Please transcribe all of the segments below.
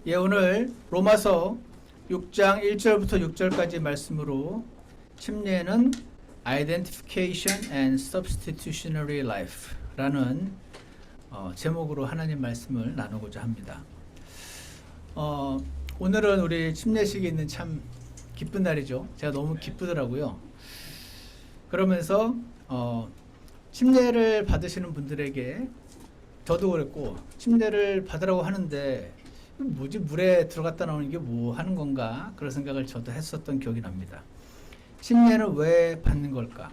예, 오늘 로마서 6장 1절부터 6절까지 말씀으로 침례는 Identification and Substitutionary Life라는 제목으로 하나님 말씀을 나누고자 합니다. 오늘은 우리 침례식이 있는 참 기쁜 날이죠. 제가 너무 기쁘더라고요. 그러면서 침례를 받으시는 분들에게 저도 그랬고 침례를 받으라고 하는데 뭐지 물에 들어갔다 나오는 게 뭐 하는 건가 그런 생각을 저도 했었던 기억이 납니다. 침례는 왜 받는 걸까?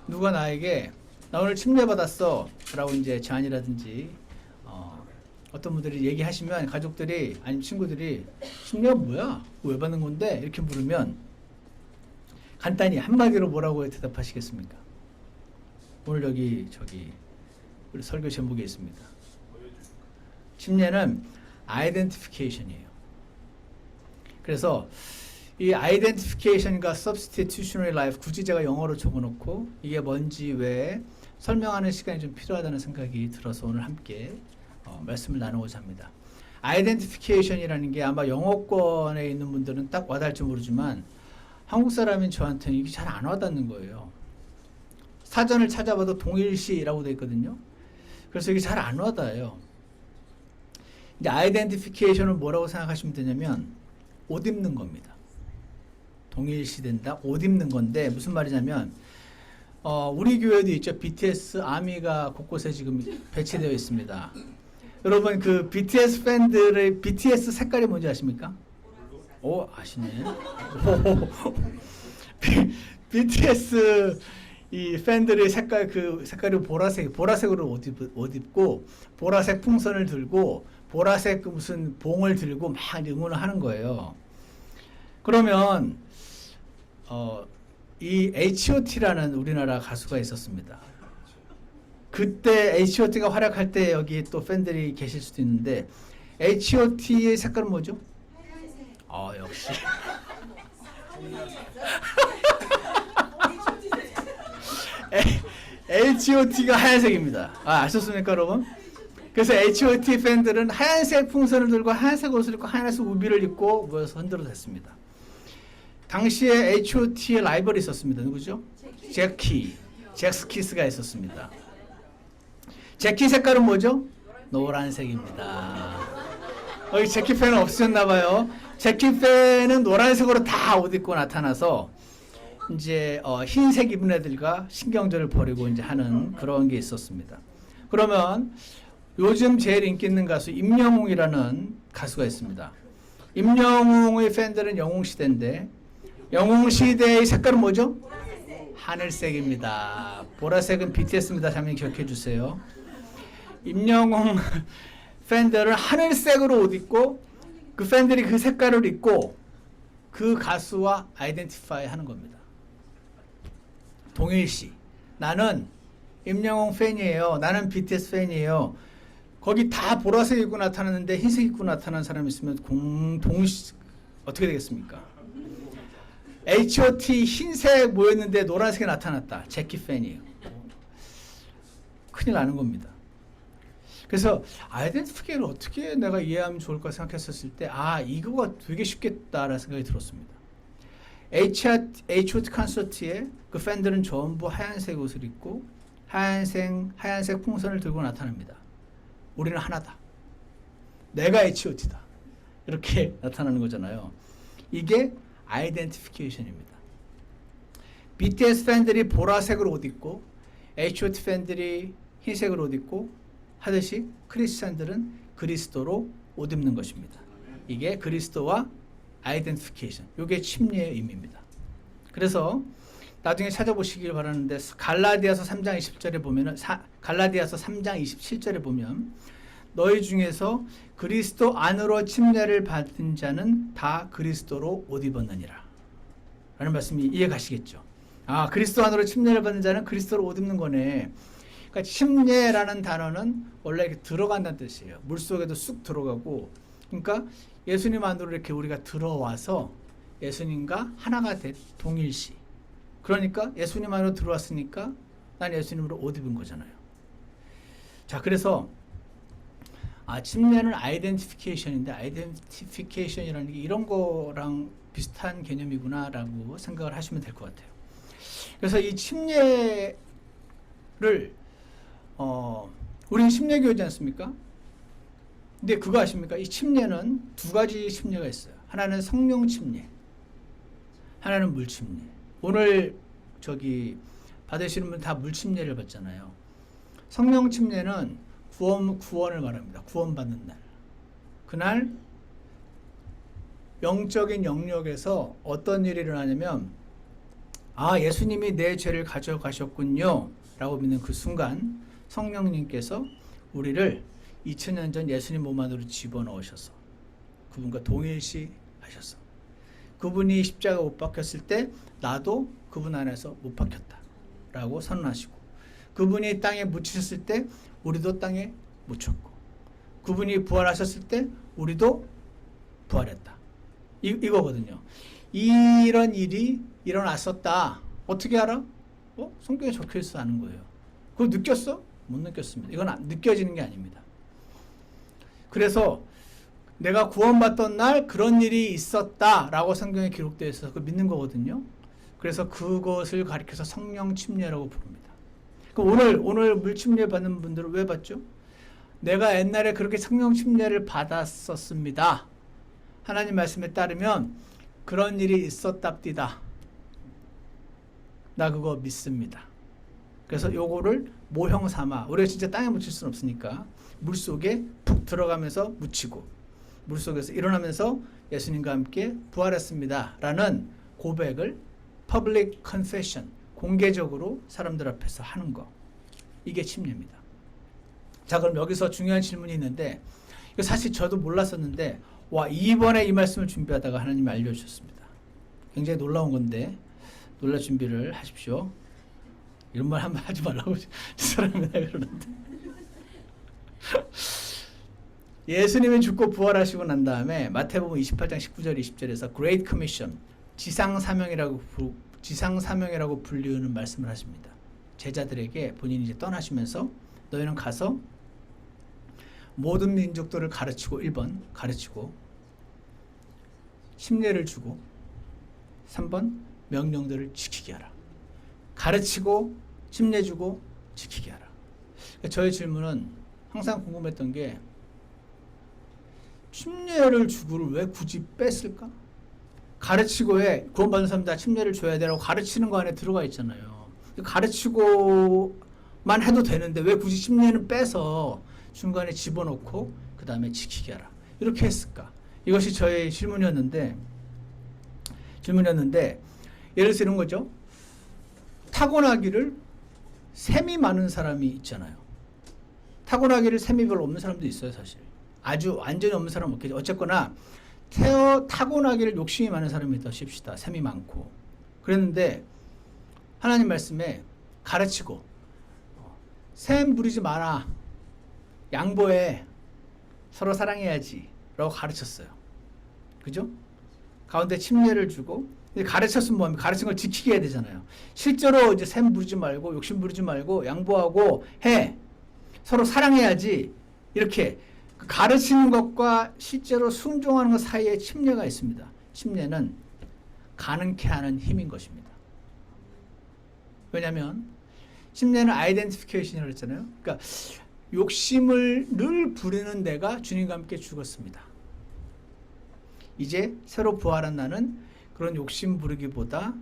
누가 나에게 나 오늘 침례 받았어 라고 이제 제안이라든지 어떤 분들이 얘기하시면 가족들이 아니면 친구들이 침례가 뭐야? 왜 받는 건데? 이렇게 물으면 간단히 한마디로 뭐라고 대답하시겠습니까? 오늘 여기 우리 설교 제목에 있습니다. 침례는 아이덴티피케이션이에요. 그래서 이 아이덴티피케이션과 substitutionary life 굳이 제가 영어로 적어놓고 이게 뭔지 왜 설명하는 시간이 좀 필요하다는 생각이 들어서 오늘 함께 말씀을 나누고자 합니다. 아이덴티피케이션이라는 게 아마 영어권에 있는 분들은 딱 와닿을지 모르지만 한국 사람인 저한테는 이게 잘 안 와닿는 거예요. 사전을 찾아봐도 동일시라고 되어 있거든요. 그래서 이게 잘 안 와닿아요. 이제 아이덴티피케이션은 뭐라고 생각하시면 되냐면 옷 입는 겁니다. 동일시 된다? 옷 입는 건데 무슨 말이냐면 우리 교회도 있죠. BTS 아미가 곳곳에 지금 배치되어 있습니다. 여러분 그 BTS 팬들의 BTS 색깔이 뭔지 아십니까? 오 아시네. BTS 이 팬들의 색깔이 보라색으로 옷 입고 보라색 풍선을 들고 보라색 무슨 봉을 들고 막 응원을 하는 거예요. 그러면 이 H.O.T라는 우리나라 가수가 있었습니다. 그때 H.O.T가 활약할 때 여기 또 팬들이 계실 수도 있는데 H.O.T의 색깔은 뭐죠? 역시 H.O.T가 하얀색입니다. 아셨습니까, 여러분? 그래서 H.O.T 팬들은 하얀색 풍선을 들고 하얀색 옷을 입고 하얀색 우비를 입고 모여서 흔들어 댔습니다. 당시에 H.O.T의 라이벌이 있었습니다. 누구죠? 잭스키스가 있었습니다. 재키 색깔은 뭐죠? 노란색입니다. 여기 재키 팬은 없으셨나봐요. 재키 팬은 노란색으로 다 옷 입고 나타나서 이제 흰색 입은 애들과 신경전을 벌이고 이제 하는 그런 게 있었습니다. 그러면 요즘 제일 인기 있는 가수 임영웅이라는 가수가 있습니다. 임영웅의 팬들은 영웅시대인데 영웅시대의 색깔은 뭐죠? 하늘색입니다. 보라색은 BTS입니다. 잠시 기억해 주세요. 임영웅 팬들은 하늘색으로 옷 입고 그 팬들이 그 색깔을 입고 그 가수와 아이덴티파이 하는 겁니다. 동일시. 나는 임영웅 팬이에요. 나는 BTS 팬이에요. 거기 다 보라색 입고 나타났는데 흰색 입고 나타난 사람이 있으면 어떻게 되겠습니까? H.O.T 흰색 모였는데 노란색이 나타났다. 재키 팬이에요. 큰일 나는 겁니다. 그래서 아이덴티피케이션을 어떻게 내가 이해하면 좋을까 생각했었을 때 이거가 되게 쉽겠다라는 생각이 들었습니다. H.O.T 콘서트에 그 팬들은 전부 하얀색 옷을 입고 하얀색 풍선을 들고 나타납니다. 우리는 하나다. 내가 H.O.T다. 이렇게 나타나는 거잖아요. 이게 아이덴티피케이션입니다. BTS 팬들이 보라색으로 옷 입고 H.O.T 팬들이 흰색으로 옷 입고 하듯이 크리스찬들은 그리스도로 옷 입는 것입니다. 이게 그리스도와 아이덴티피케이션. 이게 침례의 의미입니다. 그래서 나중에 찾아보시길 바라는데 갈라디아서 3장 20절에 보면은 갈라디아서 3장 27절에 보면 너희 중에서 그리스도 안으로 침례를 받은 자는 다 그리스도로 옷 입었느니라 라는 말씀이 이해 가시겠죠? 그리스도 안으로 침례를 받는 자는 그리스도로 옷 입는 거네. 그러니까 침례라는 단어는 원래 들어간다는 뜻이에요. 물속에도 쑥 들어가고 그러니까 예수님 안으로 이렇게 우리가 들어와서 예수님과 하나가 된 동일시. 그러니까 예수님 안으로 들어왔으니까 난 예수님으로 옷 입은 거잖아요. 자, 그래서 침례는 아이덴티피케이션인데 아이덴티피케이션이라는 게 이런 거랑 비슷한 개념이구나라고 생각을 하시면 될 것 같아요. 그래서 이 침례를 우리는 침례교회지 않습니까? 근데 그거 아십니까? 이 침례는 두 가지 침례가 있어요. 하나는 성령 침례, 하나는 물 침례. 오늘 받으시는 분 다 물 침례를 받잖아요. 성령 침례는 구원을 말합니다. 구원받는 날. 그날 영적인 영역에서 어떤 일이 일어나냐면 예수님이 내 죄를 가져가셨군요 라고 믿는 그 순간 성령님께서 우리를 2000년 전 예수님 몸 안으로 집어넣으셔서 그분과 동일시 하셔서 그분이 십자가 못 박혔을 때 나도 그분 안에서 못 박혔다 라고 선언하시고 그분이 땅에 묻히셨을 때 우리도 땅에 묻혔고 그분이 부활하셨을 때 우리도 부활했다. 이거거든요. 이런 일이 일어났었다. 어떻게 알아? 성경에 적혀있어 아는 거예요. 그거 느꼈어? 못 느꼈습니다. 이건 느껴지는 게 아닙니다. 그래서 내가 구원받던 날 그런 일이 있었다라고 성경에 기록되어 있어서 그걸 믿는 거거든요. 그래서 그것을 가리켜서 성령 침례라고 부릅니다. 오늘 물 침례 받는 분들은 왜 받죠? 내가 옛날에 그렇게 성령 침례를 받았었습니다. 하나님 말씀에 따르면 그런 일이 있었답디다. 나 그거 믿습니다. 그래서 요거를 모형 삼아 우리가 진짜 땅에 묻힐 수는 없으니까 물속에 푹 들어가면서 묻히고 물속에서 일어나면서 예수님과 함께 부활했습니다 라는 고백을 public confession 공개적으로 사람들 앞에서 하는 거. 이게 침례입니다. 자, 그럼 여기서 중요한 질문이 있는데 이거 사실 저도 몰랐었는데 이번에 이 말씀을 준비하다가 하나님이 알려주셨습니다. 굉장히 놀라운 건데 놀랄 준비를 하십시오. 이런 말 한번 하지 말라고 사람이 그러는데 예수님이 죽고 부활하시고 난 다음에 마태복음 28장 19절 20절에서 Great Commission 지상 사명이라고 불리우는 말씀을 하십니다. 제자들에게 본인이 이제 떠나시면서 너희는 가서 모든 민족들을 가르치고 1번 가르치고 침례를 주고 3번 명령들을 지키게 하라. 가르치고 침례 주고 지키게 하라. 저의 질문은 항상 궁금했던 게 침례를 주고를 왜 굳이 뺐을까? 가르치고 해. 구원받은 사람 다 침례를 줘야 되라고 가르치는 거 안에 들어가 있잖아요. 가르치고만 해도 되는데 왜 굳이 침례는 빼서 중간에 집어넣고 그 다음에 지키게 하라. 이렇게 했을까? 이것이 저의 질문이었는데 예를 들어서 이런 거죠. 타고나기를 셈이 많은 사람이 있잖아요. 타고나기를 셈이 별로 없는 사람도 있어요, 사실. 아주 완전히 없는 사람은 없겠죠. 어쨌거나 타고나기를 욕심이 많은 사람이 있다 칩시다. 셈이 많고. 그랬는데 하나님 말씀에 가르치고 셈 부리지 마라. 양보해. 서로 사랑해야지. 라고 가르쳤어요. 그죠? 가운데 침례를 주고 가르쳤으면 뭐하면 가르친 걸 지키게 해야 되잖아요. 실제로 이제 셈 부리지 말고 욕심 부리지 말고 양보하고 해. 서로 사랑해야지. 이렇게 가르치는 것과 실제로 순종하는 것 사이에 침례가 있습니다. 침례는 가능케 하는 힘인 것입니다. 왜냐하면 침례는 아이덴티피케이션이라고 했잖아요. 그러니까 욕심을 늘 부리는 내가 주님과 함께 죽었습니다. 이제 새로 부활한 나는 그런 욕심 부르기보다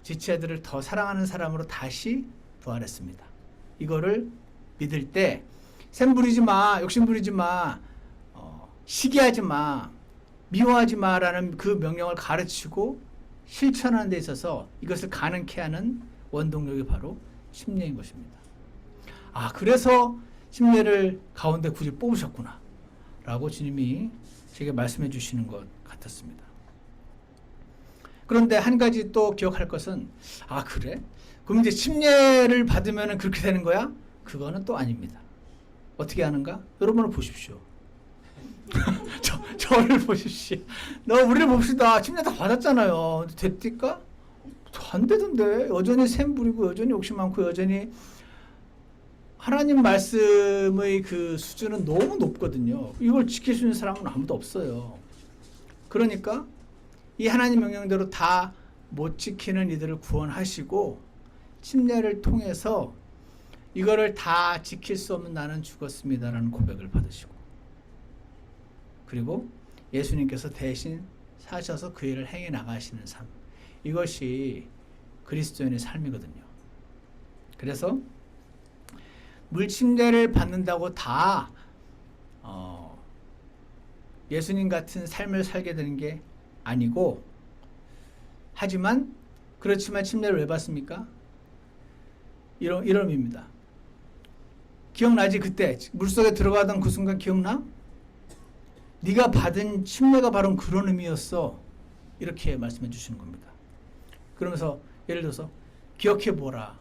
지체들을 더 사랑하는 사람으로 다시 부활했습니다. 이거를 믿을 때 셈 부리지 마, 욕심 부리지 마, 시기하지 마, 미워하지 마라는 그 명령을 가르치고 실천하는 데 있어서 이것을 가능케 하는 원동력이 바로 침례인 것입니다. 그래서 침례를 가운데 굳이 뽑으셨구나 라고 주님이 제게 말씀해 주시는 것 같았습니다. 그런데 한 가지 또 기억할 것은 그래? 그럼 이제 침례를 받으면 그렇게 되는 거야? 그거는 또 아닙니다. 어떻게 하는가? 여러분을 보십시오. 저를 보십시오. 우리를 봅시다. 침례 다 받았잖아요. 됐을까? 안 되던데. 여전히 셈 부리고 여전히 욕심 많고 여전히 하나님 말씀의 그 수준은 너무 높거든요. 이걸 지킬 수 있는 사람은 아무도 없어요. 그러니까 이 하나님 명령대로 다 못 지키는 이들을 구원하시고 침례를 통해서 이거를 다 지킬 수 없는 나는 죽었습니다라는 고백을 받으시고, 그리고 예수님께서 대신 사셔서 그 일을 행해 나가시는 삶, 이것이 그리스도인의 삶이거든요. 그래서 물침례를 받는다고 다 예수님 같은 삶을 살게 되는 게 아니고, 하지만 그렇지만 침례를 왜 받습니까? 이런 의미입니다. 기억나지? 그때 물속에 들어가던 그 순간 기억나? 네가 받은 침례가 바로 그런 의미였어. 이렇게 말씀해 주시는 겁니다. 그러면서 예를 들어서 기억해 보라.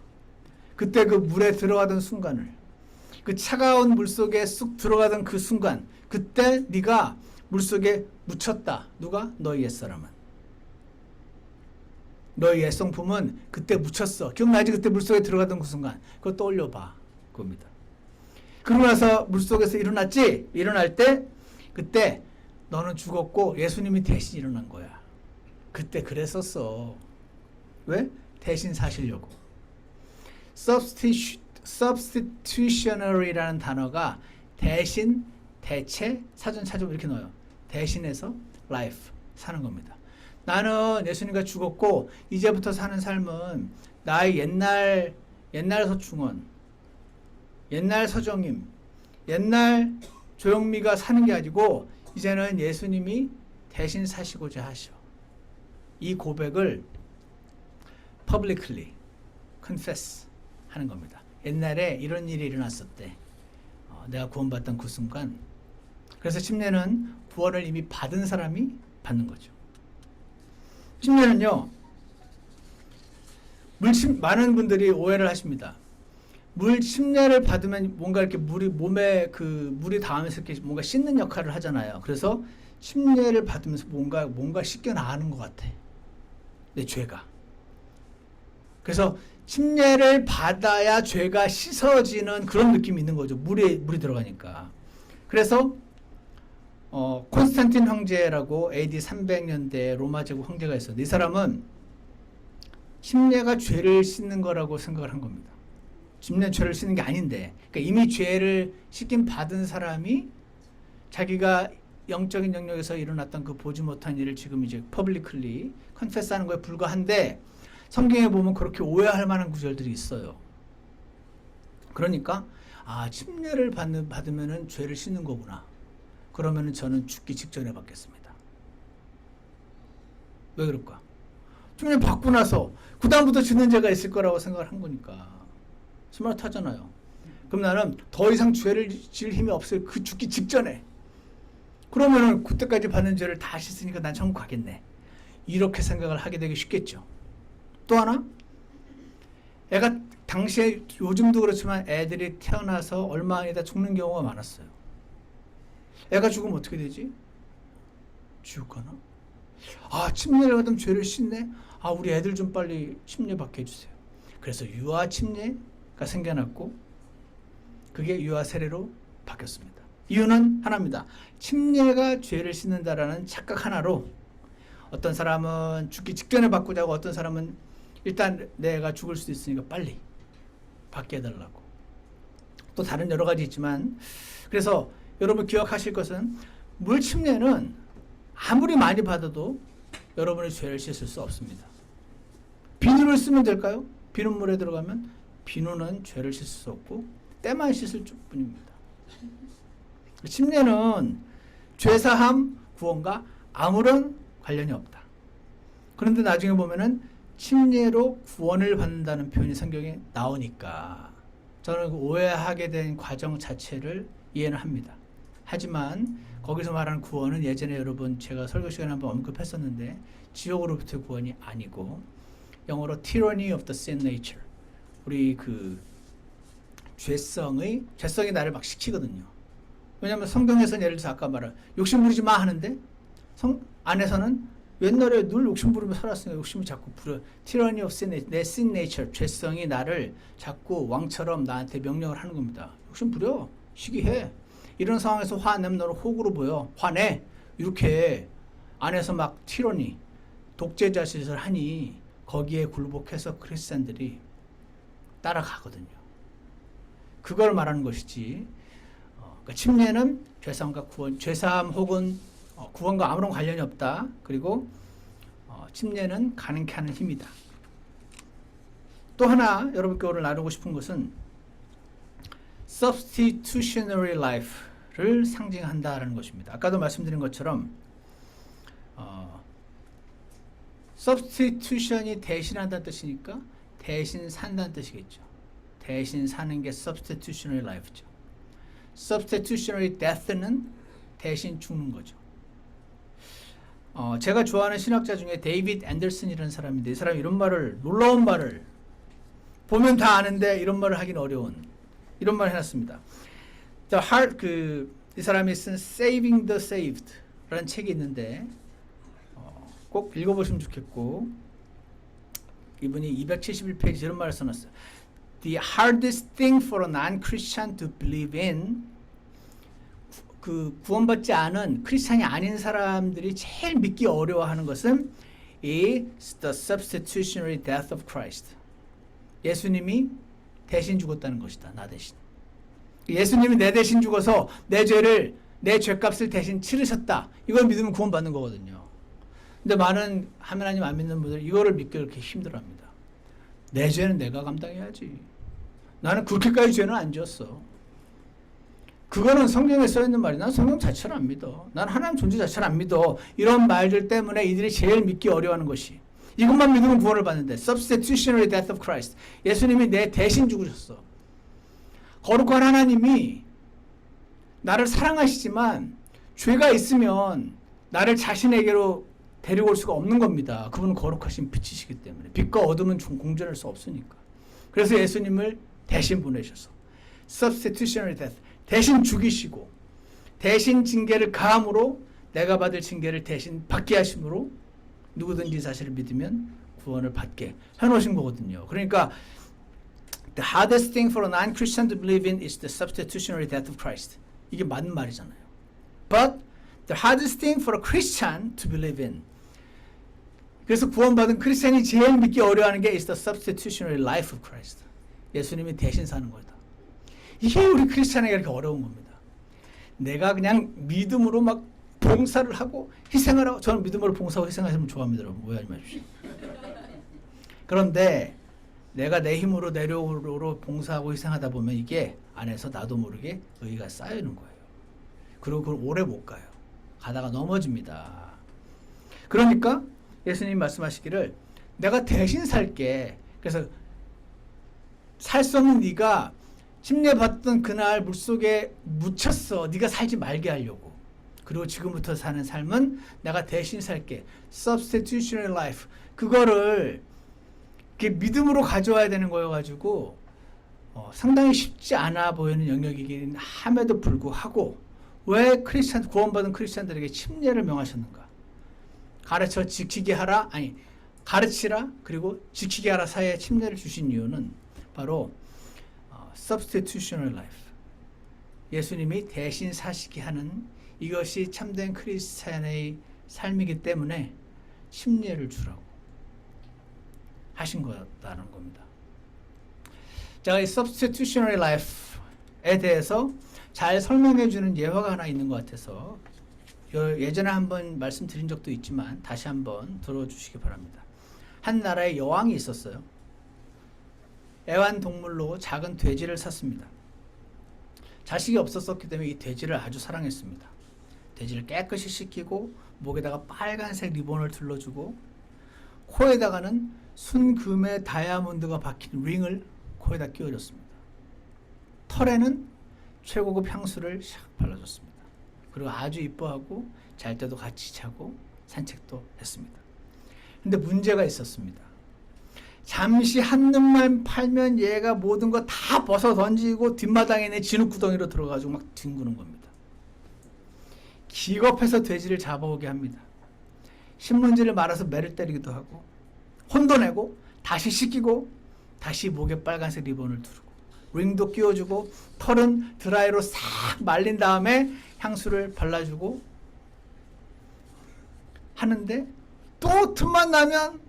그때 그 물에 들어가던 순간을, 그 차가운 물속에 쑥 들어가던 그 순간, 그때 네가 물속에 묻혔다. 누가? 너희 옛사람은. 너희 옛성품은 그때 묻혔어. 기억나지? 그때 물속에 들어가던 그 순간. 그거 떠올려봐. 그겁니다. 그러고 나서 물속에서 일어났지? 일어날 때 그때 너는 죽었고 예수님이 대신 일어난 거야. 그때 그랬었어. 왜? 대신 사시려고. substitutionary라는 단어가 대신, 대체, 사전 찾으면 이렇게 넣어요. 대신해서 life, 사는 겁니다. 나는 예수님과 죽었고 이제부터 사는 삶은 나의 옛날 서충원, 옛날 서정임, 옛날 조영미가 사는 게 아니고 이제는 예수님이 대신 사시고자 하셔. 이 고백을 publicly confess 하는 겁니다. 옛날에 이런 일이 일어났었대. 내가 구원받던 그 순간. 그래서 침례는 구원을 이미 받은 사람이 받는 거죠. 침례는요, 많은 분들이 오해를 하십니다. 물 침례를 받으면 뭔가 이렇게 물이 몸에 그 물이 닿으면서 이렇게 뭔가 씻는 역할을 하잖아요. 그래서 침례를 받으면서 뭔가 씻겨 나가는 것 같아. 내 죄가. 그래서 침례를 받아야 죄가 씻어지는 그런 느낌이 있는 거죠. 물이 들어가니까. 그래서 콘스탄틴 황제라고 AD 300년대 로마 제국 황제가 있었는데, 이 사람은 침례가 죄를 씻는 거라고 생각을 한 겁니다. 침례는 죄를 씻는 게 아닌데, 그러니까 이미 죄를 씻김 받은 사람이 자기가 영적인 영역에서 일어났던 그 보지 못한 일을 지금 이제 퍼블리클리 컨페스하는 거에 불과한데, 성경에 보면 그렇게 오해할 만한 구절들이 있어요. 그러니까 침례를 받으면은 죄를 씻는 거구나. 그러면은 저는 죽기 직전에 받겠습니다. 왜 그럴까? 침례 받고 나서 그 다음부터 짓는 죄가 있을 거라고 생각을 한 거니까 스마트하잖아요. 그럼 나는 더 이상 죄를 지을 힘이 없어요. 그 죽기 직전에. 그러면은 그때까지 받는 죄를 다 씻으니까 난 천국 가겠네. 이렇게 생각을 하게 되기 쉽겠죠. 또 하나, 애가 당시에 요즘도 그렇지만 애들이 태어나서 얼마 안에다 죽는 경우가 많았어요. 애가 죽으면 어떻게 되지? 지옥 가나? 침례를 받으면 죄를 씻네? 우리 애들 좀 빨리 침례 받게 해주세요. 그래서 유아 침례가 생겨났고 그게 유아 세례로 바뀌었습니다. 이유는 하나입니다. 침례가 죄를 씻는다라는 착각 하나로 어떤 사람은 죽기 직전에 받고자 하고 어떤 사람은 일단 내가 죽을 수도 있으니까 빨리 받게 해달라고. 또 다른 여러 가지 있지만, 그래서 여러분 기억하실 것은 물 침례는 아무리 많이 받아도 여러분의 죄를 씻을 수 없습니다. 비누를 쓰면 될까요? 비눗물에 들어가면 비누는 죄를 씻을 수 없고 때만 씻을 뿐입니다. 침례는 죄사함, 구원과 아무런 관련이 없다. 그런데 나중에 보면은 침례로 구원을 받는다는 표현이 성경에 나오니까 저는 그 오해하게 된 과정 자체를 이해는 합니다. 하지만 거기서 말하는 구원은 예전에 여러분 제가 설교 시간에 한번 언급했었는데 지옥으로부터의 구원이 아니고 영어로 tyranny of the sin nature, 우리 그 죄성이 나를 막 시키거든요. 왜냐하면 성경에서는 예를 들어서 아까 말한 욕심 부리지 마 하는데 성 안에서는 옛날에 늘 욕심 부리며 살았으니까 욕심을 자꾸 부려. Tyranny of sin, 내 sin nature, 죄성이 나를 자꾸 왕처럼 나한테 명령을 하는 겁니다. 욕심 부려. 시기해. 이런 상황에서 화내면 너는 혹으로 보여. 화내. 이렇게 안에서 막 티라니, 독재자 짓을 하니 거기에 굴복해서 크리스찬들이 따라가거든요. 그걸 말하는 것이지. 그러니까 침례는 죄사함과 구원, 죄사함 혹은 구원과 아무런 관련이 없다. 그리고 침례는 가능케 하는 힘이다. 또 하나 여러분께 오늘 나누고 싶은 것은 substitutionary life를 상징한다라는 것입니다. 아까도 말씀드린 것처럼 substitution이 대신한다는 뜻이니까 대신 산다는 뜻이겠죠. 대신 사는 게 substitutionary life죠. substitutionary death는 대신 죽는 거죠. 제가 좋아하는 신학자 중에 데이비드 앤더슨이라는 사람인데 이 사람이 이런 말을, 놀라운 말을, 보면 다 아는데 이런 말을 하긴 어려운 이런 말을 해놨습니다. 이 사람이 쓴 Saving the Saved 라는 책이 있는데 꼭 읽어보시면 좋겠고, 이분이 271페이지 이런 말을 써놨어요. The hardest thing for a non-Christian to believe in, 그 구원받지 않은 크리스찬이 아닌 사람들이 제일 믿기 어려워하는 것은 is the substitutionary death of Christ. 예수님이 대신 죽었다는 것이다. 나 대신. 예수님이 내 대신 죽어서 내 죄를, 내 죄값을 대신 치르셨다. 이걸 믿으면 구원받는 거거든요. 근데 많은 하나님 안 믿는 분들 이거를 믿기 그렇게 힘들어합니다. 내 죄는 내가 감당해야지. 나는 그렇게까지 죄는 안 지었어. 그거는 성경에 써있는 말이, 난 성경 자체를 안 믿어. 난 하나님 존재 자체를 안 믿어. 이런 말들 때문에 이들이 제일 믿기 어려워하는 것이, 이것만 믿으면 구원을 받는데, substitutionary death of Christ. 예수님이 내 대신 죽으셨어. 거룩한 하나님이 나를 사랑하시지만 죄가 있으면 나를 자신에게로 데리고 올 수가 없는 겁니다. 그분은 거룩하신 빛이시기 때문에. 빛과 어둠은 공존할 수 없으니까. 그래서 예수님을 대신 보내셔서 substitutionary death, 대신 죽이시고 대신 징계를 가함으로 내가 받을 징계를 대신 받게 하심으로 누구든지 사실을 믿으면 구원을 받게 해놓으신 거거든요. 그러니까 the hardest thing for a non-Christian to believe in is the substitutionary death of Christ. 이게 맞는 말이잖아요. But the hardest thing for a Christian to believe in, 그래서 구원받은 크리스찬이 제일 믿기 어려워하는 게 is the substitutionary life of Christ. 예수님이 대신 사는 거다. 이게 우리 크리스찬에게 이렇게 어려운 겁니다. 내가 그냥 믿음으로 막 봉사를 하고 희생을 하고, 저는 믿음으로 봉사하고 희생하시면 좋아합니다. 여러분 오해하지 마십시오. 그런데 내가 내 힘으로 내력으로 봉사하고 희생하다 보면 이게 안에서 나도 모르게 의의가 쌓이는 거예요. 그리고 그걸 오래 못 가요. 가다가 넘어집니다. 그러니까 예수님 말씀하시기를 내가 대신 살게. 그래서 살 수 없는 네가 침례받던 그날 물속에 묻혔어. 네가 살지 말게 하려고. 그리고 지금부터 사는 삶은 내가 대신 살게. substitutionary life. 그거를 이렇게 믿음으로 가져와야 되는 거여가지고 상당히 쉽지 않아 보이는 영역이긴 함에도 불구하고 왜 크리스찬, 구원받은 크리스찬들에게 침례를 명하셨는가? 가르쳐 지키게 하라, 아니 가르치라 그리고 지키게 하라 사이에 침례를 주신 이유는 바로 substitutionary life, 예수님이 대신 사시게 하는 이것이 참된 크리스찬의 삶이기 때문에 침례를 주라고 하신 거다는 겁니다. 자, 이 substitutionary life에 대해서 잘 설명해 주는 예화가 하나 있는 것 같아서 예전에 한번 말씀드린 적도 있지만 다시 한번 들어주시기 바랍니다. 한 나라에 여왕이 있었어요. 애완동물로 작은 돼지를 샀습니다. 자식이 없었기 때문에 이 돼지를 아주 사랑했습니다. 돼지를 깨끗이 씻기고 목에다가 빨간색 리본을 둘러주고 코에다가는 순금의 다이아몬드가 박힌 링을 코에다 끼워줬습니다. 털에는 최고급 향수를 샥 발라줬습니다. 그리고 아주 이뻐하고 잘 때도 같이 자고 산책도 했습니다. 근데 문제가 있었습니다. 잠시 한눈만 팔면 얘가 모든 거 다 벗어 던지고 뒷마당에 있는 진흙구덩이로 들어가지고 막 뒹구는 겁니다. 기겁해서 돼지를 잡아오게 합니다. 신문지를 말아서 매를 때리기도 하고 혼도 내고 다시 씻기고 다시 목에 빨간색 리본을 두르고 링도 끼워주고 털은 드라이로 싹 말린 다음에 향수를 발라주고 하는데 또 틈만 나면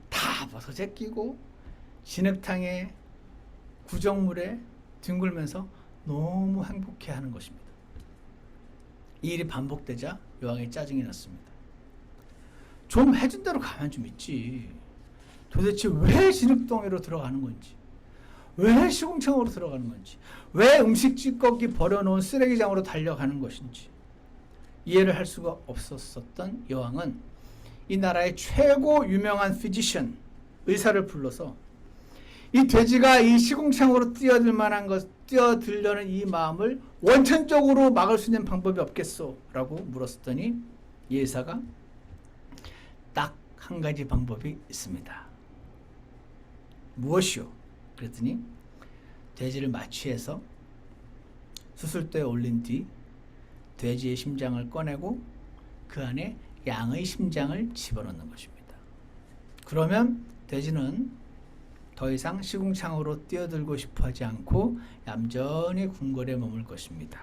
다 벗어 제끼고 진흙탕에 구정물에 뒹굴면서 너무 행복해하는 것입니다. 이 일이 반복되자 여왕이 짜증이 났습니다. 좀 해준 대로 가만 좀 있지. 도대체 왜 진흙덩이로 들어가는 건지, 왜 시궁창으로 들어가는 건지, 왜 음식 찌꺼기 버려놓은 쓰레기장으로 달려가는 것인지 이해를 할 수가 없었던 여왕은 이 나라의 최고 유명한 피지션, 의사를 불러서 이 돼지가 이 시궁창으로 뛰어들려는 이 마음을 원천적으로 막을 수 있는 방법이 없겠소? 라고 물었더니 이 의사가 딱 한 가지 방법이 있습니다. 무엇이요? 그랬더니 돼지를 마취해서 수술대에 올린 뒤 돼지의 심장을 꺼내고 그 안에 양의 심장을 집어넣는 것입니다. 그러면 돼지는 더 이상 시궁창으로 뛰어들고 싶어 하지 않고 얌전히 궁궐에 머물 것입니다.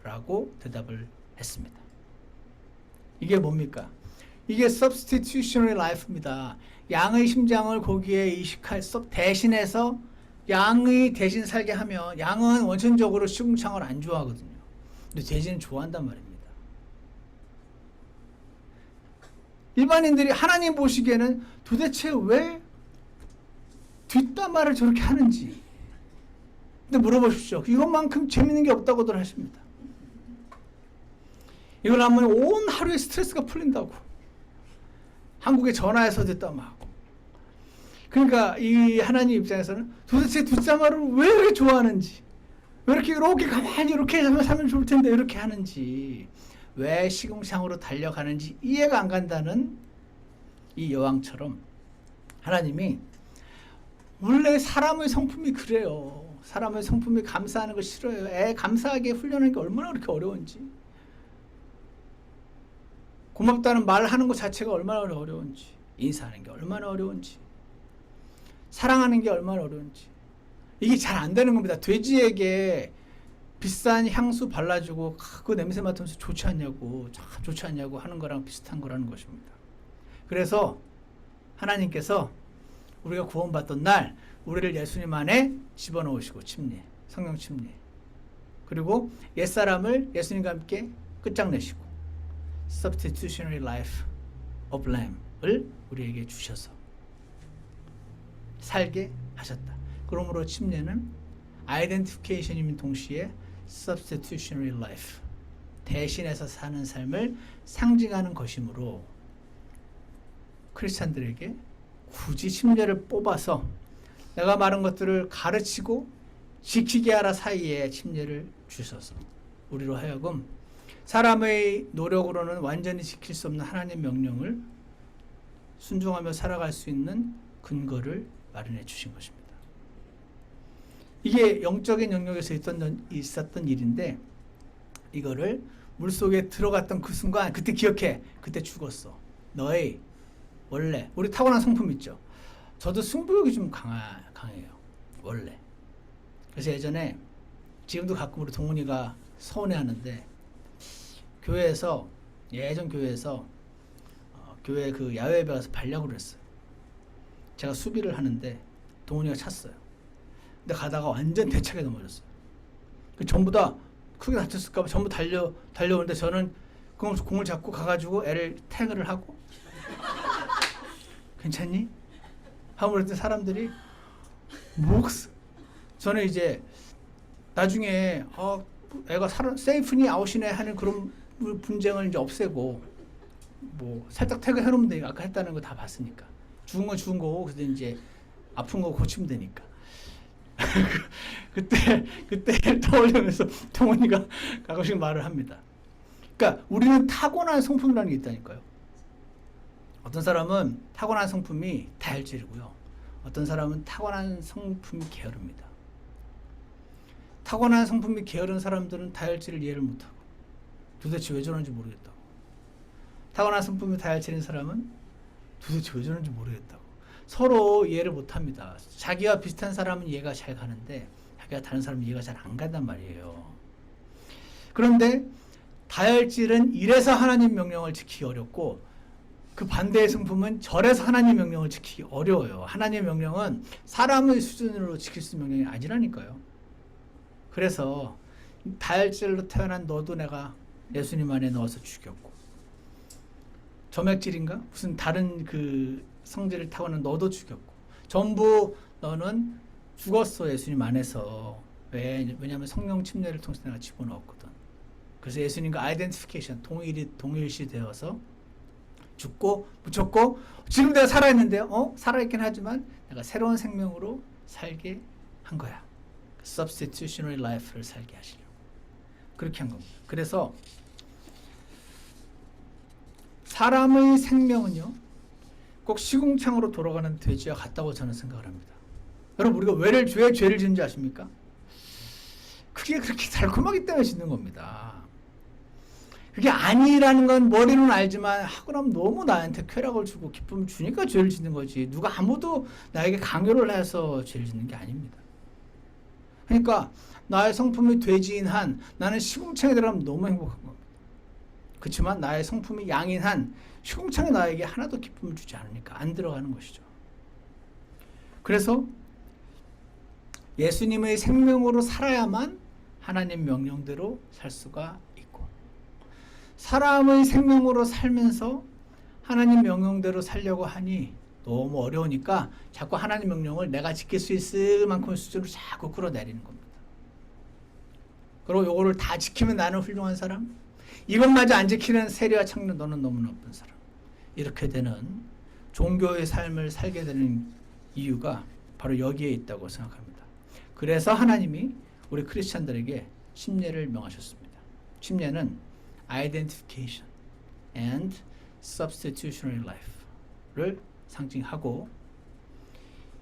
라고 대답을 했습니다. 이게 뭡니까? 이게 substitutionary life입니다. 양의 심장을 고기에 이식할 대신해서 양이 대신 살게 하면 양은 원천적으로 시궁창을 안 좋아하거든요. 근데 돼지는 좋아한단 말입니다. 일반인들이 하나님 보시기에는 도대체 왜 뒷담화를 저렇게 하는지 근데 물어보십시오. 이것만큼 재밌는 게 없다고들 하십니다. 이걸 하면 온 하루의 스트레스가 풀린다고 한국에 전화해서 뒷담화하고. 그러니까 이 하나님 입장에서는 도대체 뒷담화를 왜 이렇게 좋아하는지, 왜 이렇게 가만히 이렇게 살면 좋을 텐데 이렇게 하는지, 왜 시궁창으로 달려가는지 이해가 안 간다는 이 여왕처럼 하나님이 원래 사람의 성품이 그래요. 사람의 성품이 감사하는 거 싫어요. 애 감사하게 훈련하는 게 얼마나 그렇게 어려운지, 고맙다는 말하는 것 자체가 얼마나 어려운지, 인사하는 게 얼마나 어려운지, 사랑하는 게 얼마나 어려운지 이게 잘 안 되는 겁니다. 돼지에게 비싼 향수 발라주고 그 냄새 맡으면서 좋지 않냐고 하는 거랑 비슷한 거라는 것입니다. 그래서 하나님께서 우리가 구원받던 날 우리를 예수님 안에 집어넣으시고 침례, 성령 침례, 그리고 옛사람을 예수님과 함께 끝장내시고 substitutionary life of lamb을 우리에게 주셔서 살게 하셨다. 그러므로 침례는 identification이면 동시에 substitutionary life, 대신해서 사는 삶을 상징하는 것이므로 크리스찬들에게 굳이 침례를 뽑아서 내가 말한 것들을 가르치고 지키게 하라 사이에 침례를 주셔서 우리로 하여금 사람의 노력으로는 완전히 지킬 수 없는 하나님의 명령을 순종하며 살아갈 수 있는 근거를 마련해 주신 것입니다. 이게 영적인 영역에서 있었던 일인데 이거를 물속에 들어갔던 그 순간 그때 기억해. 그때 죽었어. 너의 원래 우리 타고난 성품 있죠. 저도 승부욕이 좀 강해요. 원래. 그래서 예전에 지금도 가끔 우리 동훈이가 서운해하는데 교회에서 예전 교회에서 교회 그 야외 예배 가서 발약을 했어요. 제가 수비를 하는데 동훈이가 찼어요. 근데 가다가 완전 대차게 넘어졌어요. 전부 다 크게 다쳤을까 봐 전부 달려오는데 저는 공을 잡고 가가지고 애를 태그를 하고 괜찮니? 하고 그랬더니 사람들이 저는 이제 나중에 애가 세이프니 아웃이네 하는 그런 분쟁을 이제 없애고 뭐 살짝 태그 해놓으면 되니까 아까 했다는 거 다 봤으니까 죽은 건 죽은 거고 그래서 이제 아픈 거 고치면 되니까 그때 떠올리면서 동원이가 가끔씩 말을 합니다. 그러니까 우리는 타고난 성품이라는 게 있다니까요. 어떤 사람은 타고난 성품이 다혈질이고요. 어떤 사람은 타고난 성품이 게으릅니다. 타고난 성품이 게으른 사람들은 다혈질을 이해를 못하고 도대체 왜 저런지 모르겠다고. 타고난 성품이 다혈질인 사람은 도대체 왜 저런지 모르겠다고. 서로 이해를 못합니다. 자기와 비슷한 사람은 이해가 잘 가는데 자기가 다른 사람은 이해가 잘 안 간단 말이에요. 그런데 다혈질은 이래서 하나님 명령을 지키기 어렵고 그 반대의 성품은 저래서 하나님 명령을 지키기 어려워요. 하나님 명령은 사람의 수준으로 지킬 수 있는 명령이 아니라니까요. 그래서 다혈질로 태어난 너도 내가 예수님 안에 넣어서 죽였고, 점액질인가? 무슨 다른 그 성질을 타고난 너도 죽였고, 전부 너는 죽었어 예수님 안에서. 왜냐하면 성령 침례를 통해서 내가 집어넣었거든. 그래서 예수님과 아이덴티피케이션, 동일시 되어서 죽고 묻혔고, 지금 내가 살아있는데요. 살아있긴 하지만 내가 새로운 생명으로 살게 한 거야. substitutionary life를 살게 하시려고 그렇게 한 겁니다. 그래서 사람의 생명은요 꼭 시궁창으로 돌아가는 돼지와 같다고 저는 생각을 합니다. 여러분, 우리가 왜 죄를 짓는지 아십니까? 그게 그렇게 달콤하기 때문에 짓는 겁니다. 그게 아니라는 건 머리로는 알지만 하고 나면 너무 나한테 쾌락을 주고 기쁨을 주니까 죄를 짓는 거지, 누가 아무도 나에게 강요를 해서 죄를 짓는 게 아닙니다. 그러니까 나의 성품이 돼지인 한 나는 시궁창에 들어가면 너무 행복한 겁니다. 그렇지만 나의 성품이 양인 한 시궁창에 나에게 하나도 기쁨을 주지 않으니까 안 들어가는 것이죠. 그래서 예수님의 생명으로 살아야만 하나님 명령대로 살 수가 있고, 사람의 생명으로 살면서 하나님 명령대로 살려고 하니 너무 어려우니까 자꾸 하나님 명령을 내가 지킬 수 있을 만큼의 수준으로 자꾸 끌어내리는 겁니다. 그리고 이거를 다 지키면 나는 훌륭한 사람, 이것마저 안 지키는 세리와 청년 너는 너무 나쁜 사람, 이렇게 되는 종교의 삶을 살게 되는 이유가 바로 여기에 있다고 생각합니다. 그래서 하나님이 우리 크리스찬들에게 침례를 명하셨습니다. 침례는 identification and substitutionary life를 상징하고,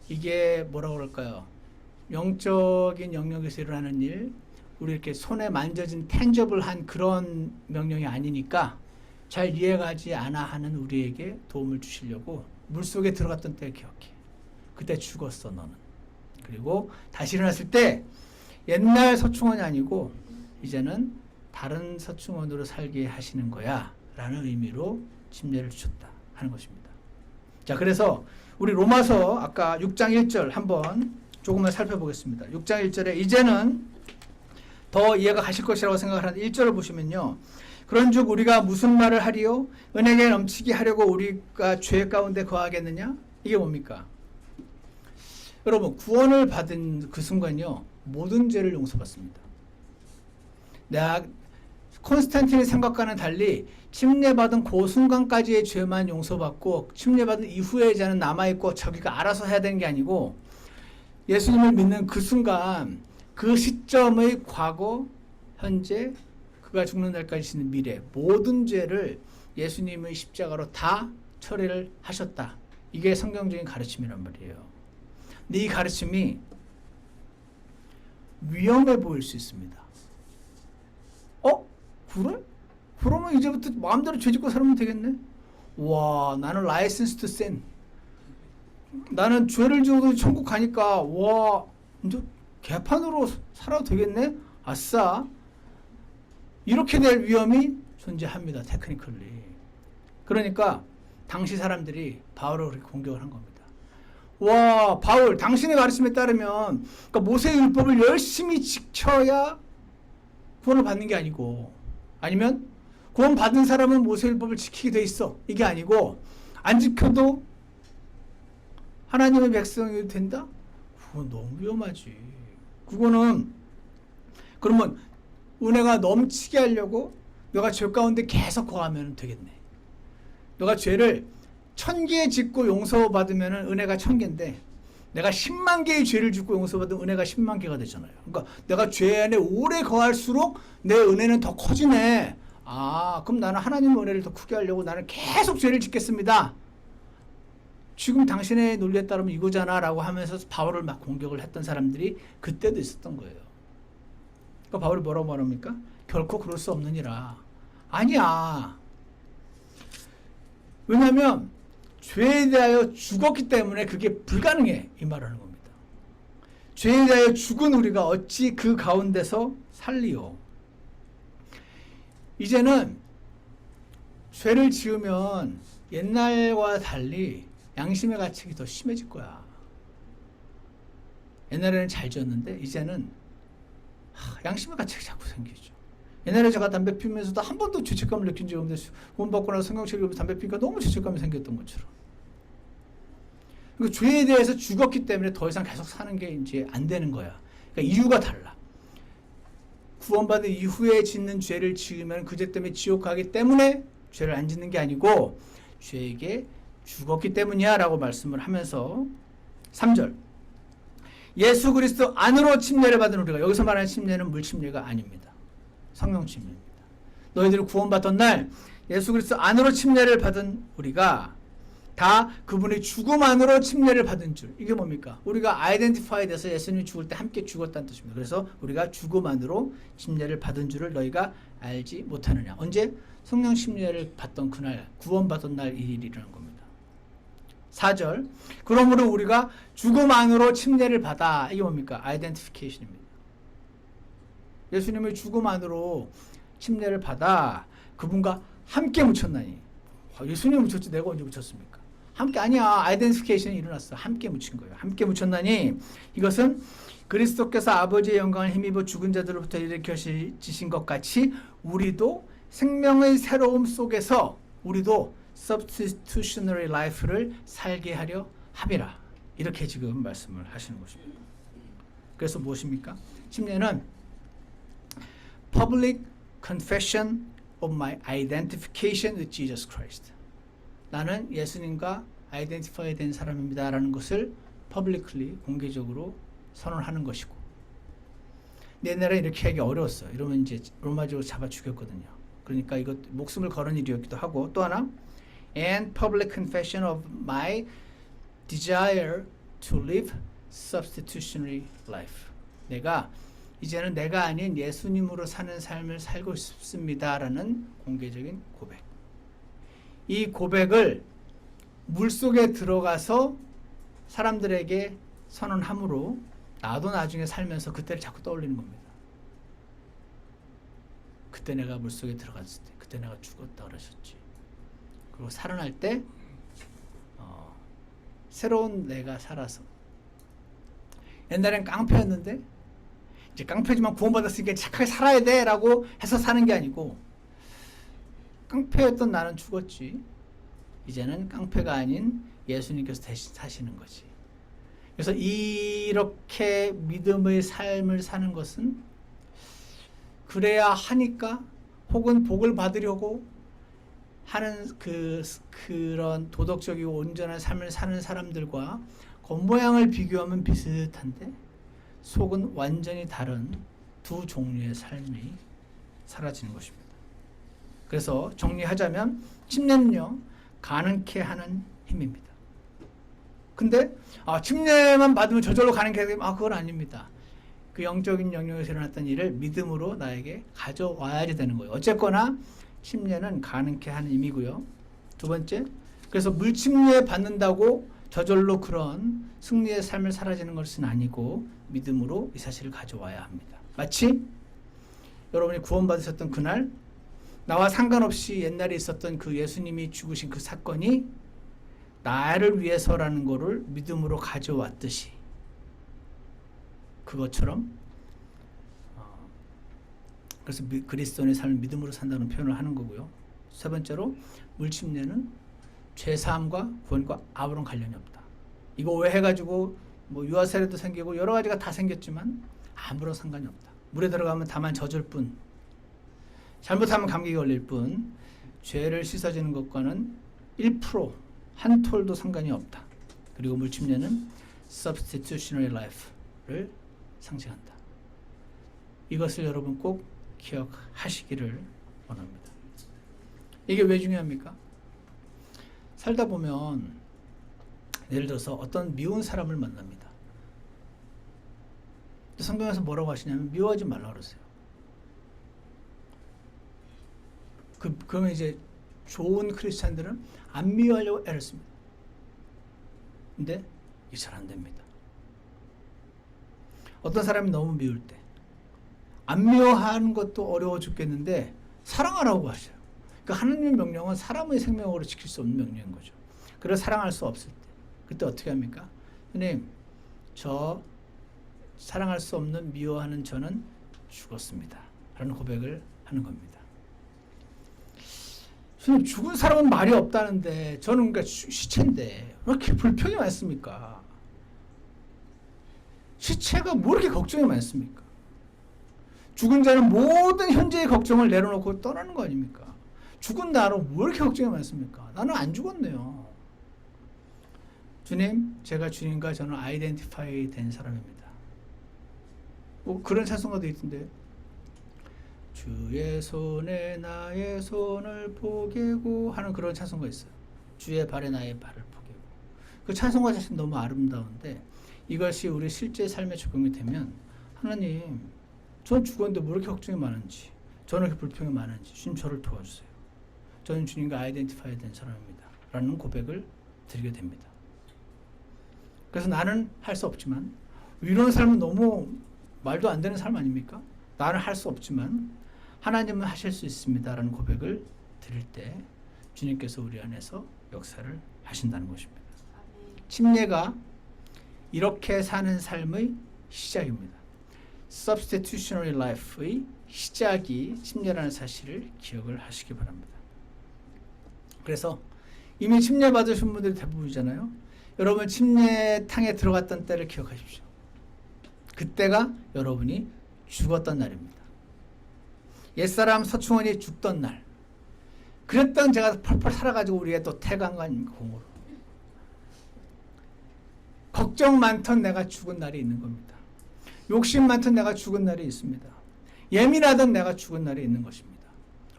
이게 뭐라고 그럴까요? 영적인 영역에서 일어나는 일, 우리 이렇게 손에 만져진 tangible 그런 명령이 아니니까 잘 이해가지 않아 하는 우리에게 도움을 주시려고 물속에 들어갔던 때를 기억해. 그때 죽었어 너는. 그리고 다시 일어났을 때 옛날 서충원이 아니고 이제는 다른 서충원으로 살게 하시는 거야 라는 의미로 침례를 주셨다 하는 것입니다. 자, 그래서 우리 로마서 아까 6장 1절 한번 조금만 살펴보겠습니다. 6장 1절에 이제는 더 이해가 가실 것이라고 생각하는데 1절을 보시면요, 그런즉 우리가 무슨 말을 하리요? 은혜에 넘치게 하려고 우리가 죄 가운데 거하겠느냐? 이게 뭡니까? 여러분, 구원을 받은 그 순간요 모든 죄를 용서받습니다. 내가 콘스탄틴의 생각과는 달리 침례받은 그 순간까지의 죄만 용서받고 침례받은 이후의 죄는 남아있고 자기가 알아서 해야 되는 게 아니고, 예수님을 믿는 그 순간 그 시점의 과거, 현재, 그가 죽는 날까지 지는 미래 모든 죄를 예수님의 십자가로 다 처리를 하셨다. 이게 성경적인 가르침이란 말이에요. 근데 이 가르침이 위험해 보일 수 있습니다. 그래? 그러면 이제부터 마음대로 죄짓고 살면 되겠네? 와, 나는 라이센스 투 sin. 나는 죄를 지어도 천국 가니까 와, 이제 개판으로 살아도 되겠네? 아싸. 이렇게 될 위험이 존재합니다. 테크니컬리. 그러니까 당시 사람들이 바울을 그렇게 공격을 한 겁니다. 와, 바울, 당신의 가르침에 따르면 그러니까 모세의 율법을 열심히 지켜야 구원을 받는 게 아니고, 아니면 구원 받은 사람은 모세 율법을 지키게 돼 있어, 이게 아니고 안 지켜도 하나님의 백성이 된다? 그건 너무 위험하지. 그거는 그러면 은혜가 넘치게 하려고 너가 죄 가운데 계속 거하면 되겠네. 너가 죄를 1000개 짓고 용서받으면 은혜가 1000개인데 내가 10만 개의 죄를 짓고 용서받으면 은혜가 10만 개가 되잖아요. 그러니까 내가 죄 안에 오래 거할수록 내 은혜는 더 커지네. 그럼 나는 하나님의 은혜를 더 크게 하려고 나는 계속 죄를 짓겠습니다. 지금 당신의 논리에 따르면 이거잖아 라고 하면서 바울을 막 공격을 했던 사람들이 그때도 있었던 거예요. 그러니까 바울이 뭐라고 말합니까? 결코 그럴 수 없느니라. 아니야. 왜냐하면 죄에 대하여 죽었기 때문에 그게 불가능해, 이 말하는 겁니다. 죄에 대하여 죽은 우리가 어찌 그 가운데서 살리요. 이제는 죄를 지으면 옛날과 달리 양심의 가책이 더 심해질 거야. 옛날에는 잘 지었는데 이제는 양심의 가책이 자꾸 생기죠. 옛날에 제가 담배 피우면서도 한 번도 죄책감을 느낀 적이 없는데 구원 받고 나서 성경책을 읽으면서 담배 피니까 너무 죄책감이 생겼던 것처럼. 그러니까 죄에 대해서 죽었기 때문에 더 이상 계속 사는 게 이제 안 되는 거야. 그러니까 이유가 달라. 구원받은 이후에 짓는 죄를 지으면 그 죄 때문에 지옥 가기 때문에 죄를 안 짓는 게 아니고 죄에게 죽었기 때문이야 라고 말씀을 하면서 3절 예수 그리스도 안으로 침례를 받은 우리가, 여기서 말하는 침례는 물침례가 아닙니다. 성령 침례입니다. 너희들이 구원받던 날 예수 그리스도 안으로 침례를 받은 우리가 다 그분의 죽음 안으로 침례를 받은 줄. 이게 뭡니까? 우리가 아이덴티파이 돼서 예수님이 죽을 때 함께 죽었다는 뜻입니다. 그래서 우리가 죽음 안으로 침례를 받은 줄을 너희가 알지 못하느냐. 언제? 성령 침례를 받던 그날, 구원받던 날 이 일이 일어난 겁니다. 4절 그러므로 우리가 죽음 안으로 침례를 받아. 이게 뭡니까? 아이덴티피케이션입니다. 예수님의 죽음 안으로 침례를 받아 그분과 함께 묻혔나니. 예수님 묻혔지 내가 언제 묻혔습니까? 함께 아니야. 아이덴티피케이션이 일어났어. 함께 묻힌 거예요. 함께 묻혔나니 이것은 그리스도께서 아버지의 영광을 힘입어 죽은 자들로부터 일으켜지신 것 같이 우리도 생명의 새로움 속에서 우리도 substitutionary life를 살게 하려 함이라. 이렇게 지금 말씀을 하시는 것입니다. 그래서 무엇입니까? 침례는 public confession of my identification with Jesus Christ. 나는 예수님과 아이덴티파이 된 사람입니다 라는 것을 publicly, 공개적으로 선언하는 것이고, 옛날에 이렇게 하기 어려웠어요. 이러면 이제 로마적으로 잡아 죽였거든요. 그러니까 이것 목숨을 거는 일이었기도 하고, 또 하나 and public confession of my desire to live substitutionary life. 내가 이제는 내가 아닌 예수님으로 사는 삶을 살고 싶습니다라는 공개적인 고백. 이 고백을 물속에 들어가서 사람들에게 선언함으로 나도 나중에 살면서 그때를 자꾸 떠올리는 겁니다. 그때 내가 물속에 들어갔을 때, 그때 내가 죽었다 그러셨지. 그리고 살아날 때 새로운 내가 살아서, 옛날엔 깡패였는데 이제 깡패지만 구원받았으니까 착하게 살아야 돼 라고 해서 사는 게 아니고, 깡패였던 나는 죽었지, 이제는 깡패가 아닌 예수님께서 대신 사시는 거지. 그래서 이렇게 믿음의 삶을 사는 것은 그래야 하니까, 혹은 복을 받으려고 하는 그런 도덕적이고 온전한 삶을 사는 사람들과 겉모양을 비교하면 비슷한데 속은 완전히 다른 두 종류의 삶이 사라지는 것입니다. 그래서 정리하자면 침례는요, 가능케 하는 힘입니다. 근데 침례만 받으면 저절로 가능케 되면 그건 아닙니다. 그 영적인 영역에서 일어났던 일을 믿음으로 나에게 가져와야지 되는 거예요. 어쨌거나 침례는 가능케 하는 힘이고요. 두 번째, 그래서 물침례 받는다고 저절로 그런 승리의 삶을 살아지는 것은 아니고 믿음으로 이 사실을 가져와야 합니다. 마치 여러분이 구원받으셨던 그날, 나와 상관없이 옛날에 있었던 그 예수님이 죽으신 그 사건이 나를 위해서라는 것을 믿음으로 가져왔듯이, 그것처럼 그래서 그리스도인의 삶을 믿음으로 산다는 표현을 하는 거고요. 세 번째로, 물침례는 죄사함과 구원과 아무런 관련이 없다. 이거 오해해가지고 유아 세례도 생기고 여러 가지가 다 생겼지만 아무런 상관이 없다. 물에 들어가면 다만 젖을 뿐, 잘못하면 감기 걸릴 뿐, 죄를 씻어지는 것과는 1%, 한 톨도 상관이 없다. 그리고 물침례는 substitutionary life를 상징한다. 이것을 여러분 꼭 기억하시기를 원합니다. 이게 왜 중요합니까? 살다 보면 예를 들어서 어떤 미운 사람을 만납니다. 성경에서 뭐라고 하시냐면 미워하지 말라 그러세요. 그러면 이제 좋은 크리스찬들은 안 미워하려고 애를 씁니다. 근데 이게 잘 안 됩니다. 어떤 사람이 너무 미울 때 안 미워하는 것도 어려워 죽겠는데 사랑하라고 하셔요. 그러니까 하나님의 명령은 사람의 생명으로 지킬 수 없는 명령인 거죠. 그래서 사랑할 수 없을 때 그때 어떻게 합니까? 주님, 저 사랑할 수 없는 미워하는 저는 죽었습니다. 라는 고백을 하는 겁니다. 주님, 죽은 사람은 말이 없다는데 저는 그러니까 시체인데 왜 이렇게 불평이 많습니까? 시체가 뭐 이렇게 걱정이 많습니까? 죽은 자는 모든 현재의 걱정을 내려놓고 떠나는 거 아닙니까? 죽은 나로 뭐 이렇게 걱정이 많습니까? 나는 안 죽었네요. 주님, 제가 주님과 저는 아이덴티파이 된 사람입니다. 뭐 그런 찬송가도 있던데, 주의 손에 나의 손을 포개고 하는 그런 찬송가 있어요. 주의 발에 나의 발을 포개고. 그 찬송가 자체는 너무 아름다운데 이것이 우리 실제 삶에 적용이 되면, 하나님, 전 죽었는데 뭐 이렇게 걱정이 많은지, 저는 이렇게 불평이 많은지 주님 저를 도와주세요. 저는 주님과 아이덴티파이 된 사람입니다. 라는 고백을 드리게 됩니다. 그래서 나는 할 수 없지만, 이런 삶은 너무 말도 안 되는 삶 아닙니까? 나는 할 수 없지만 하나님은 하실 수 있습니다. 라는 고백을 드릴 때 주님께서 우리 안에서 역사를 하신다는 것입니다. 침례가 이렇게 사는 삶의 시작입니다. Substitutionary Life의 시작이 침례라는 사실을 기억을 하시기 바랍니다. 그래서 이미 침례 받으신 분들이 대부분이잖아요. 여러분 침례탕에 들어갔던 때를 기억하십시오. 그때가 여러분이 죽었던 날입니다. 옛사람 서충원이 죽던 날. 그랬던 제가 펄펄 살아가지고 우리가 또 태어난 거 아닙니까? 공으로. 걱정 많던 내가 죽은 날이 있는 겁니다. 욕심 많던 내가 죽은 날이 있습니다. 예민하던 내가 죽은 날이 있는 것입니다.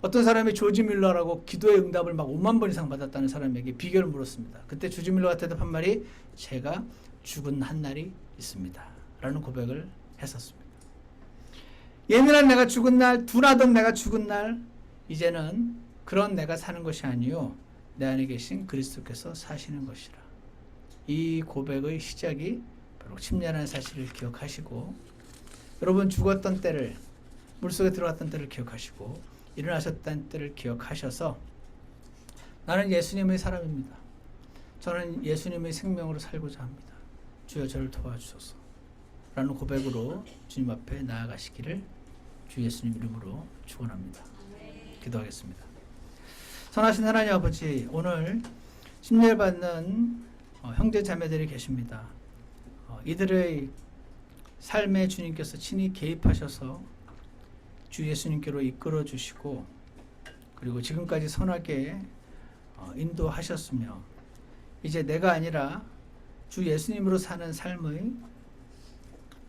어떤 사람이 조지 밀러라고 기도의 응답을 막 5만 번 이상 받았다는 사람에게 비결을 물었습니다. 그때 조지 밀러가 대답한 말이, 제가 죽은 한 날이 있습니다. 라는 고백을 했었습니다. 예민한 내가 죽은 날, 둔하던 내가 죽은 날, 이제는 그런 내가 사는 것이 아니요 내 안에 계신 그리스도께서 사시는 것이라. 이 고백의 시작이 바로 침례라는 사실을 기억하시고, 여러분 죽었던 때를, 물속에 들어갔던 때를 기억하시고 일어나셨던 때를 기억하셔서, 나는 예수님의 사람입니다. 저는 예수님의 생명으로 살고자 합니다. 주여 저를 도와주소서. 라는 고백으로 주님 앞에 나아가시기를 주 예수님 이름으로 축원합니다. 기도하겠습니다. 선하신 하나님 아버지, 오늘 침례를 받는 형제 자매들이 계십니다. 이들의 삶에 주님께서 친히 개입하셔서 주 예수님께로 이끌어 주시고, 그리고 지금까지 선하게 인도하셨으며, 이제 내가 아니라 주 예수님으로 사는 삶의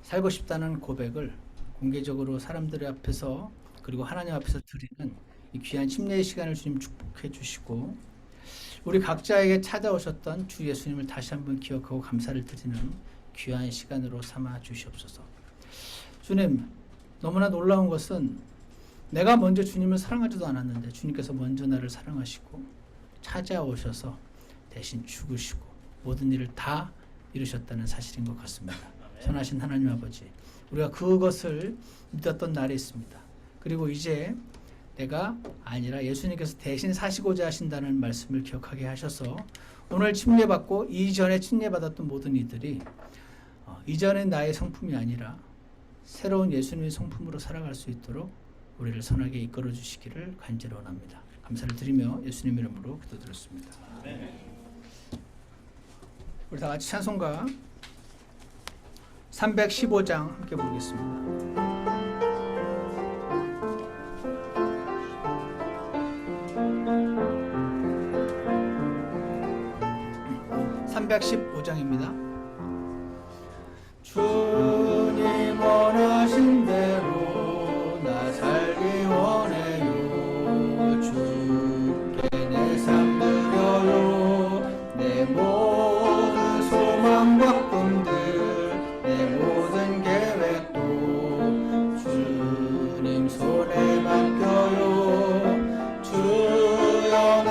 살고 싶다는 고백을 공개적으로 사람들 앞에서 그리고 하나님 앞에서 드리는 이 귀한 침례의 시간을 주님 축복해 주시고, 우리 각자에게 찾아오셨던 주 예수님을 다시 한번 기억하고 감사를 드리는 귀한 시간으로 삼아 주시옵소서. 주님, 너무나 놀라운 것은 내가 먼저 주님을 사랑하지도 않았는데 주님께서 먼저 나를 사랑하시고 찾아오셔서 대신 죽으시고 모든 일을 다 이루셨다는 사실인 것 같습니다. 선하신 하나님 아버지, 우리가 그것을 믿었던 날이 있습니다. 그리고 이제 내가 아니라 예수님께서 대신 사시고자 하신다는 말씀을 기억하게 하셔서 오늘 침례받고 이전에 침례받았던 모든 이들이 이전의 나의 성품이 아니라 새로운 예수님의 성품으로 살아갈 수 있도록 우리를 선하게 이끌어 주시기를 간절히 원합니다. 감사를 드리며 예수님 이름으로 기도드렸습니다. 우리 다 같이 찬송가 315장 함께 부르겠습니다. 315장입니다. 주님 원하신 대로 나 살기 원해요. 주께 내 삶 드려요. 내 모든 소망과 꿈들, 내 모든 계획도 주님 손에 맡겨요. 주여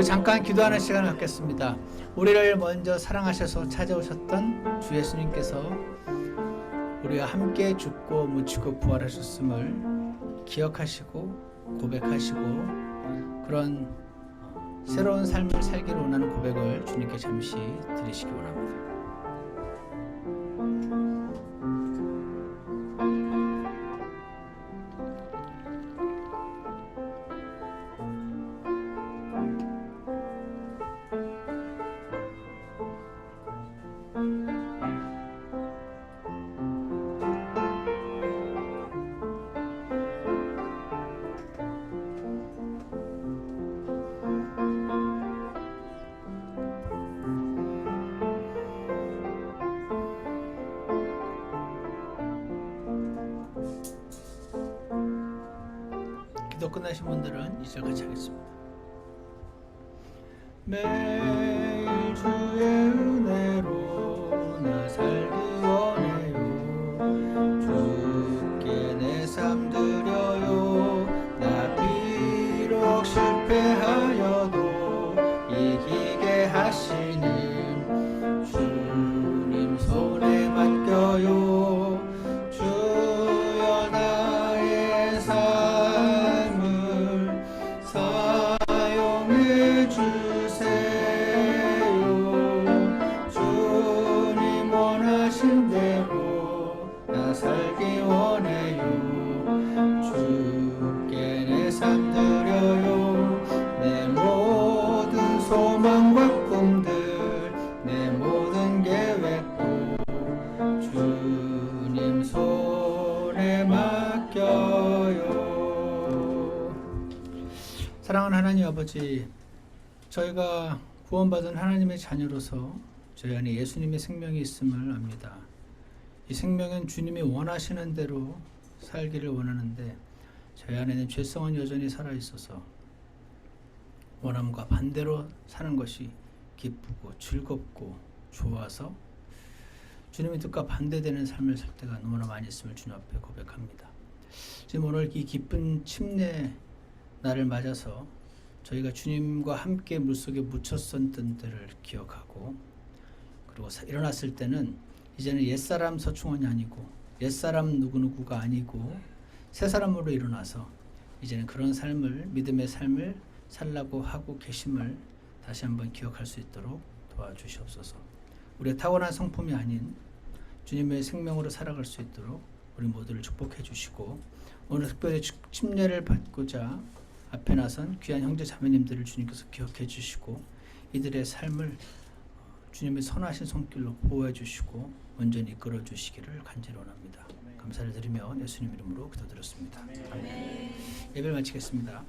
잠깐 기도하는 시간을 갖겠습니다. 우리를 먼저 사랑하셔서 찾아오셨던 주 예수님께서 우리와 함께 죽고 묻히고 부활하셨음을 기억하시고 고백하시고 그런 새로운 삶을 살기를 원하는 고백을 주님께 잠시 드리시기 원합니다. 기도 끝나신 분들은 2절 같이 하겠습니다. 매일 주의 은혜로 나 살기 원해요. 주께 내 삶 드려요. 나 비록 실패하여도 이기게 하시는 주님 손에 맡겨요. 주여 나의 삶을 사용해 주세요. 주님 원하신 대로 나 살기 원해요. 주께 내 삶 드려요. 내 모든 소망과 꿈들 내 모든 계획도 주님 손에 맡겨요. 사랑하는 하나님 아버지, 저희가 구원받은 하나님의 자녀로서 저희 안에 예수님의 생명이 있음을 압니다. 이 생명은 주님이 원하시는 대로 살기를 원하는데 저희 안에는 죄성은 여전히 살아있어서 원함과 반대로 사는 것이 기쁘고 즐겁고 좋아서 주님의 뜻과 반대되는 삶을 살 때가 너무나 많이 있음을 주님 앞에 고백합니다. 지금 오늘 이 기쁜 침례 날을 맞아서 저희가 주님과 함께 물속에 묻혔었던 때를 기억하고 그리고 일어났을 때는 이제는 옛사람 서충원이 아니고 옛사람 누구누구가 아니고 새 사람으로 일어나서 이제는 그런 삶을 믿음의 삶을 살라고 하고 계심을 다시 한번 기억할 수 있도록 도와주시옵소서. 우리의 타고난 성품이 아닌 주님의 생명으로 살아갈 수 있도록 우리 모두를 축복해 주시고 오늘 특별히 침례를 받고자 앞에 나선 귀한 형제 자매님들을 주님께서 기억해 주시고 이들의 삶을 주님의 선하신 손길로 보호해 주시고 온전히 이끌어 주시기를 간절히 원합니다. 감사를 드리며 예수님 이름으로 기도드렸습니다. 아멘. 예배를 마치겠습니다.